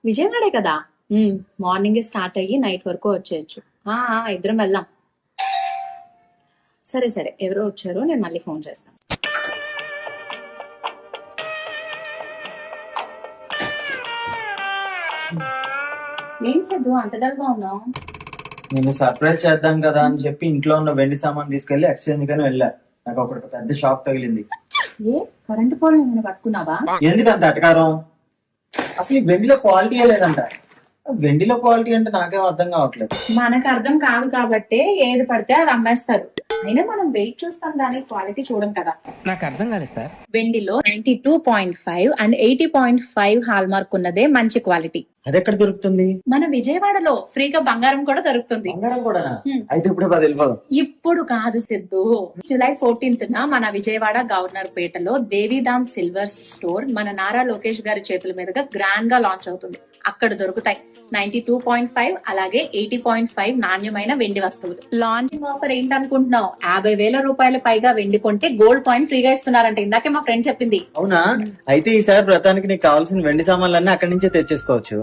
విజయవాడే కదా. మార్నింగే స్టార్ట్ అయ్యి నైట్ వరకు వచ్చేయచ్చు. ఇద్దరం వెళ్దాం. సరే సరే, ఎవరో వచ్చారు, నేను మళ్ళీ ఫోన్ చేస్తాను. ఏంటి సిద్ధు అంత డల్గా ఉన్నావు? నేను సర్ప్రైజ్ చేద్దాం కదా అని చెప్పి ఇంట్లో ఉన్న వెండి సామాన్ తీసుకెళ్లి ఎక్స్చేంజ్ గానీ వెళ్ళా. నాకు అప్పుడు పెద్ద షాక్ తగిలింది. ఏ కరెంటు పోల్ ఏమైనా పట్టుకున్నావా? ఎందుకంత అటకారం? అసలు ఈ వెండిలో క్వాలిటీ లేదంట. వెండిలో క్వాలిటీ అంటే నాకేం అర్థం కావట్లేదు. మనకు అర్థం కాదు కాబట్టే ఏది పడితే అది అమ్మేస్తారు. అయినా మనం వెయిట్ చూస్తాం కానీ క్వాలిటీ చూడం కదా. నాకు అర్థం కాలేదు సార్. వెండిలో 92.5 అండ్ 80.5 హాల్ మార్క్ ఉన్నదే మంచి క్వాలిటీ. అది ఎక్కడ దొరుకుతుంది? మన విజయవాడలో ఫ్రీగా బంగారం కూడా దొరుకుతుంది. బంగారం కూడా? అయితే ఇప్పుడు పది వెళ్ళిపోదాం. ఇప్పుడు కాదు సిద్ధు, జూలై 14th మన విజయవాడ గవర్నర్ పేటలో దేవిధామ్ సిల్వర్స్ స్టోర్ మన నారా లోకేష్ గారి చేతుల మీదుగా గ్రాండ్ గా లాంచ్ అవుతుంది. అక్కడ దొరుకుతాయి 92.5 అలాగే 80.5 నాణ్యమైన వెండి వస్తువులు. Launching offer ఏంటనుకుంటున్నావు? 50,000 రూపాయల పైగా వెండి కొంటే గోల్డ్ కాయిన్ ఫ్రీగా ఇస్తున్నారంట. ఇందాకే మా ఫ్రెండ్ చెప్పింది. అవునా? అయితే ఈసారి వ్రతానికి నీకు కావాల్సిన వెండి సామాన్లన్నీ అక్కడి నుంచే తెచ్చేసుకోవచ్చు.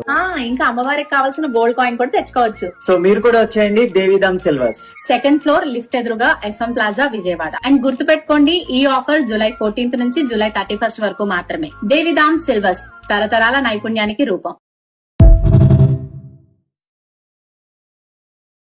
ఇంకా అమ్మవారికి కావాల్సిన గోల్డ్ కాయిన్ కూడా తెచ్చుకోవచ్చు. సో మీరు కూడా వచ్చేయండి Devidham silvers, 2nd floor, lift ఎదురుగా, FM ప్లాజా, విజయవాడ. అండ్ గుర్తు పెట్టుకోండి, ఈ ఆఫర్ జూలై 14th నుంచి జూలై 31st వరకు మాత్రమే. దేవిధామ్ సిల్వర్స్, తరతరాల నైపుణ్యానికి రూపం.